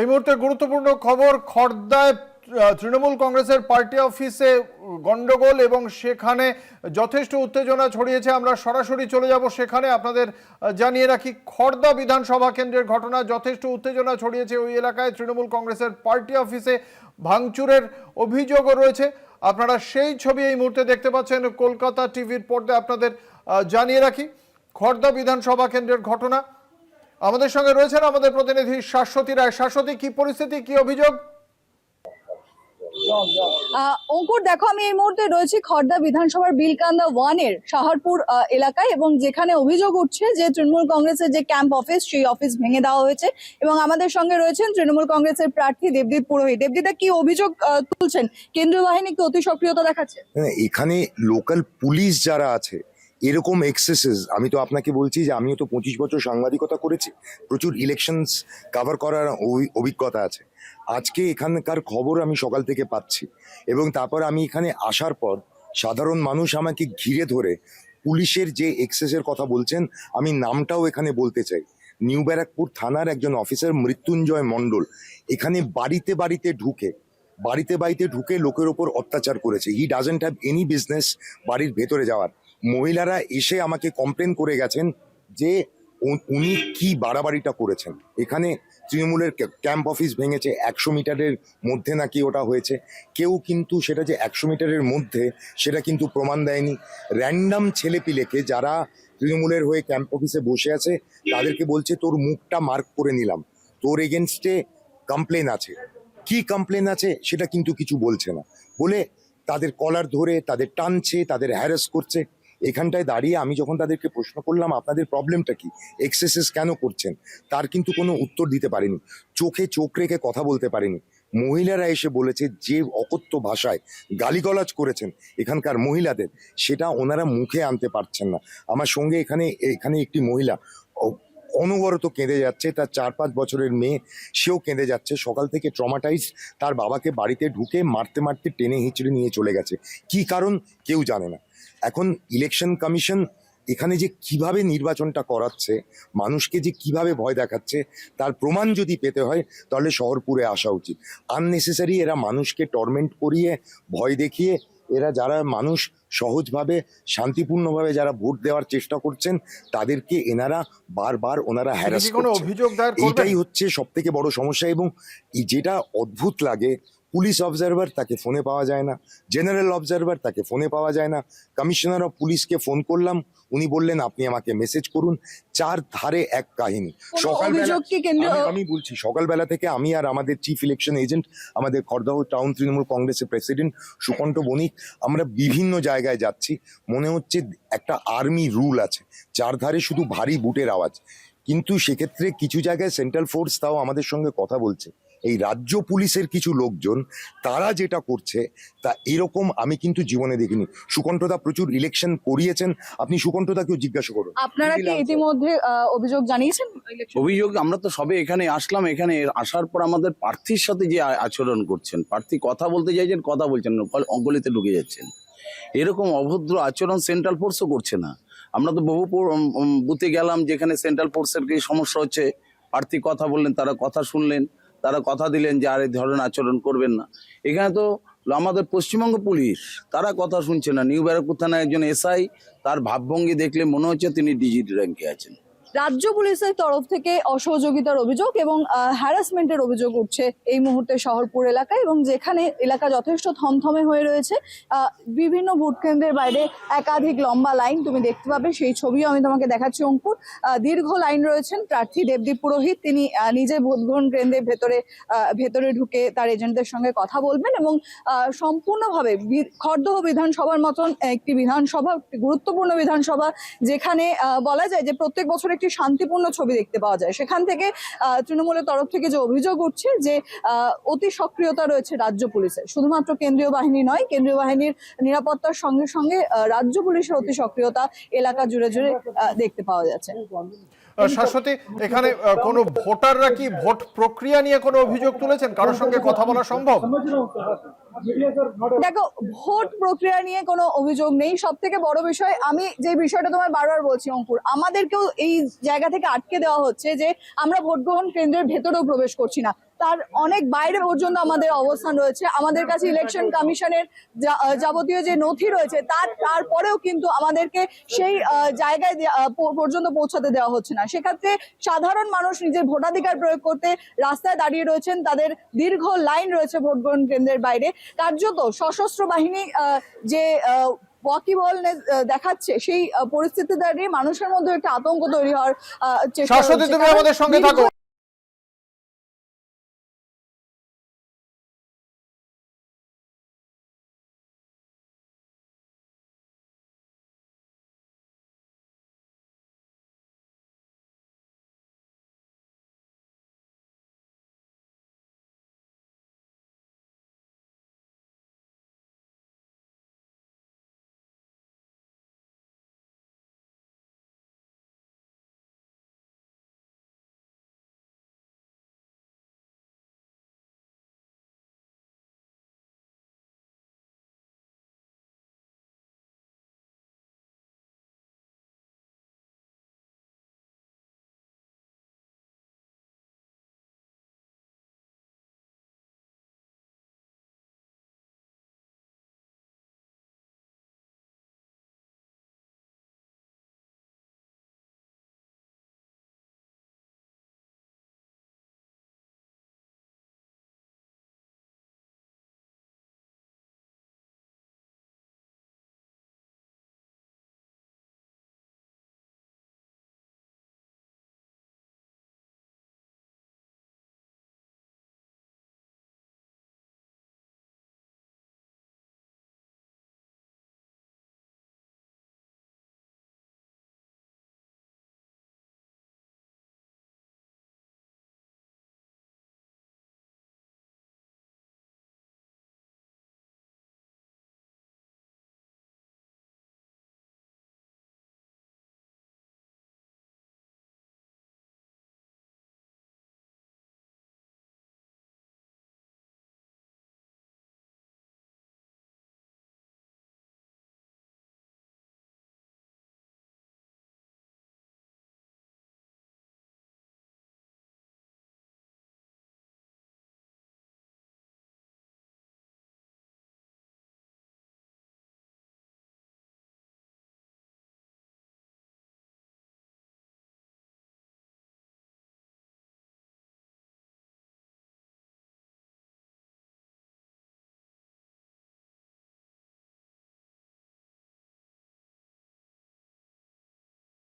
এই মুহূর্তে গুরুত্বপূর্ণ খবর, খড়দায় তৃণমূল কংগ্রেসের পার্টি অফিসে গন্ডগোল এবং সেখানে যথেষ্ট উত্তেজনা ছড়িয়েছে। আমরা সরাসরি চলে যাব সেখানে। আপনাদের জানিয়ে রাখি, খড়দা বিধানসভা কেন্দ্রের ঘটনা, যথেষ্ট উত্তেজনা ছড়িয়েছে ওই এলাকায়। তৃণমূল কংগ্রেসের পার্টি অফিসে ভাঙচুরের অভিযোগও রয়েছে। আপনারা সেই ছবি এই মুহূর্তে দেখতে পাচ্ছেন কলকাতা টিভির পর্দায়। আপনাদের জানিয়ে রাখি, খড়দা বিধানসভা কেন্দ্রের ঘটনা। আমাদের সঙ্গে রয়েছেন আমাদের প্রতিনিধি শাশ্বতী রায়। শাশ্বতী, কি পরিস্থিতি, কি অভিযোগ? অঙ্কুর, দেখো, আমি এই মুহূর্তে রয়েছি খড়দা বিধানসভার বিলকান্দা 1 এর শাহরপুর এলাকায়, এবং যেখানে অভিযোগ উঠছে যে তৃণমূল কংগ্রেসের যে ক্যাম্প অফিস, সেই অফিস ভেঙে দেওয়া হয়েছে। এবং আমাদের সঙ্গে রয়েছেন তৃণমূল কংগ্রেসের প্রার্থী দেবদীপ পুরোহিত। দেবদীপা, কি অভিযোগ তুলছেন? কেন্দ্রীয় বাহিনী কি অতি সক্রিয়তা দেখাচ্ছে? এখানে লোকাল পুলিশ যারা আছে, এরকম এক্সেসেস, আমি তো আপনাকে বলছি যে আমিও তো 25 বছর সাংবাদিকতা করেছি, প্রচুর ইলেকশনস কভার করার অভিজ্ঞতা আছে। আজকে এখানকার খবর আমি সকাল থেকে পাচ্ছি, এবং তারপর আমি এখানে আসার পর সাধারণ মানুষ আমাকে ঘিরে ধরে পুলিশের যে এক্সেসের কথা বলছেন, আমি নামটাও এখানে বলতে চাই। নিউ ব্যারাকপুর থানার একজন অফিসার মৃত্যুঞ্জয় মণ্ডল এখানে বাড়িতে বাড়িতে ঢুকে লোকের ওপর অত্যাচার করেছে। He doesn't have any business বাড়ির ভেতরে যাওয়ার। মহিলারা এসে আমাকে কমপ্লেন করে গেছেন যে উনি কি বাড়াবাড়িটা করেছেন। এখানে তৃণমূলের ক্যাম্প অফিস ভেঙেছে, 100 মিটারের মধ্যে নাকি ওটা হয়েছে। কেউ কিন্তু সেটা যে 100 মিটারের মধ্যে সেটা কিন্তু প্রমাণ দেয়নি। র্যান্ডাম ছেলেপিলেকে যারা তৃণমূলের হয়ে ক্যাম্প অফিসে বসে আছে তাদেরকে বলছে তোর মুখটা মার্ক করে নিলাম, তোর এগেনস্টে কমপ্লেন আছে। কি কমপ্লেন আছে সেটা কিন্তু কিছু বলছে না, বলে তাদের কলার ধরে তাদের টানছে, তাদের হ্যারাস করছে। এখানটায় দাঁড়িয়ে আমি যখন তাদেরকে প্রশ্ন করলাম আপনাদের প্রবলেমটা কি, এক্সেসেস কেন করছেন, তার কিন্তু কোনো উত্তর দিতে পারেনি, চোখে চোখ রেখে কথা বলতে পারেনি। মহিলারা এসে বলেছে যে অকথ্য ভাষায় গালিগালাজ করেছেন এখানকার মহিলাদের, সেটা ওনারা মুখে আনতে পারছেন না। আমার সঙ্গে এখানে একটি মহিলা অনবরত কেঁদে যাচ্ছে, তার 4-5 বছরের মেয়ে, সেও কেঁদে যাচ্ছে। সকাল থেকে ট্রমাটাইজ, তার বাবাকে বাড়িতে ঢুকে মারতে মারতে টেনে হিঁচড়ে নিয়ে চলে গেছে। কি কারণ কেউ জানে না। এখন ইলেকশন কমিশন এখানে যে কিভাবে নির্বাচনটা করাচ্ছে, মানুষকে যে কিভাবে ভয় দেখাচ্ছে, তার প্রমাণ যদি পেতে হয় তাহলে শহরপুরে আসা উচিত। আননেসেসারি এরা মানুষকে টর্মেন্ট করিয়ে, ভয় দেখিয়ে, এরা যারা মানুষ সহজভাবে শান্তিপূর্ণভাবে যারা ভোট দেওয়ার চেষ্টা করছেন তাদেরকে এনারা বারবার ওনারা হ্যারাস করছেন। এইটাই হচ্ছে সব থেকে বড় সমস্যা। এবং যেটা অদ্ভুত লাগে, পুলিশ অবজারভার তাকে ফোনে পাওয়া যায় না, জেনারেল অবজারভার তাকে ফোনে পাওয়া যায় না। কমিশনার অফ পুলিশকে ফোন করলাম, উনি বললেন আপনি আমাকে মেসেজ করুন। চার ধারে এক কাহিনী। আমি বলছি সকালবেলা থেকে আমি আর আমাদের চিফ ইলেকশন এজেন্ট, আমাদের খড়দহ টাউন তৃণমূল কংগ্রেসের প্রেসিডেন্ট সুকণ্ঠ বণিক, আমরা বিভিন্ন জায়গায় যাচ্ছি। মনে হচ্ছে একটা আর্মি রুল আছে, চারধারে শুধু ভারী বুটের আওয়াজ। কিন্তু সেক্ষেত্রে কিছু জায়গায় সেন্ট্রাল ফোর্স তাও আমাদের সঙ্গে কথা বলছে। এই রাজ্য পুলিশের কিছু লোকজন তারা যেটা করছে তা এরকম আমি কিন্তু জীবনে দেখিনি। সুকণ্ঠদা প্রচুর ইলেকশন করিয়েছেন, আপনি সুকণ্ঠদাকেও জিজ্ঞাসা করুন। আপনারা কি ইতিমধ্যে অভিযোগ জানিয়েছেন? অভিযোগ আমরা তো সবে এখানে আসলাম, এখানে আসার পর আমাদের প্রার্থীর সাথে যে আচরণ করছেন, প্রার্থী কথা বলতে চাইছেন কথা বলছেন না, অগলিতে ঢুকে যাচ্ছেন, এরকম অভদ্র আচরণ সেন্ট্রাল ফোর্সও করছে না। আমরা তো বহু বুথে গেলাম যেখানে সেন্ট্রাল ফোর্সের কি সমস্যা হচ্ছে, প্রার্থী কথা বললেন, তারা কথা শুনলেন, তারা কথা দিলেন যে আর এই ধরনের আচরণ করবেন না। এখানে তো আমাদের পশ্চিমবঙ্গ পুলিশ তারা কথা শুনছে না। নিউ ব্যারাকপুর থানায় একজন এসআই, তার ভাবভঙ্গি দেখলে মনে হচ্ছে তিনি ডিজিটি র্যাঙ্কে আছেন। রাজ্য পুলিশের তরফ থেকে অসহযোগিতার অভিযোগ এবং হ্যারাসমেন্টের অভিযোগ উঠছে এই মুহূর্তে শহরপুর এলাকায়, এবং যেখানে এলাকা যথেষ্ট থমথমে হয়ে রয়েছে। বিভিন্ন ভোট কেন্দ্রের বাইরে একাধিক লম্বা লাইন তুমি দেখতে পাবে, সেই ছবিও আমি তোমাকে দেখাচ্ছি অঙ্কুর। দীর্ঘ লাইন রয়েছেন। প্রার্থী দেবদীপ পুরোহিত তিনি নিজে ভোট গ্রহণ কেন্দ্রের ভেতরে ঢুকে তার এজেন্টদের সঙ্গে কথা বলবেন, এবং সম্পূর্ণভাবে খড়দহ বিধানসভার মতন একটি বিধানসভা, গুরুত্বপূর্ণ বিধানসভা, যেখানে বলা যায় যে প্রত্যেক বছর একটি শান্তিপূর্ণ ছবি দেখতে পাওয়া যায়, সেখান থেকে তৃণমূলের তরফ থেকে যে অভিযোগ উঠছে যে অতি সক্রিয়তা রয়েছে রাজ্য পুলিশের। শুধুমাত্র কেন্দ্রীয় বাহিনী নয়, কেন্দ্রীয় বাহিনীর নিরাপত্তার সঙ্গে সঙ্গে রাজ্য পুলিশের অতি সক্রিয়তা এলাকা জুড়ে দেখতে পাওয়া যাচ্ছে। শাশ্বতী, এখানে কোনো ভোটাররা কি ভোট প্রক্রিয়া নিয়ে কোনো অভিযোগ তুলেছেন? কারোর সঙ্গে কথা বলা সম্ভব? দেখো, ভোট প্রক্রিয়া নিয়ে কোনো অভিযোগ নেই। সব থেকে বড় বিষয়, আমি যে বিষয়টা তোমায় বারবার বলছি অঙ্কুর, আমাদেরকেও এই জায়গা থেকে আটকে দেওয়া হচ্ছে যে আমরা ভোট গ্রহণ কেন্দ্রের ভেতরেও প্রবেশ করছি না। তার অনেক বাইরে পর্যন্ত আমাদের অবস্থান রয়েছে। আমাদের কাছে ইলেকশন কমিশনের যাবতীয় যে নথি রয়েছে তারপরেও কিন্তু আমাদেরকে সেই জায়গায় পর্যন্ত পৌঁছাতে দেওয়া হচ্ছে না। সেক্ষেত্রে সাধারণ মানুষ নিজের ভোটাধিকার প্রয়োগ করতে রাস্তায় দাঁড়িয়ে রয়েছেন, তাদের দীর্ঘ লাইন রয়েছে ভোট গ্রহণ কেন্দ্রের বাইরে। কার্যত সশস্ত্র বাহিনী যে ওয়াকিবহল দেখাচ্ছে, সেই পরিস্থিতি দাঁড়িয়ে মানুষের মধ্যে একটা আতঙ্ক তৈরি হওয়ার চেষ্টা শাশ্বতী, হচ্ছে। তুমি কারণ আমাদের সঙ্গে থাকো।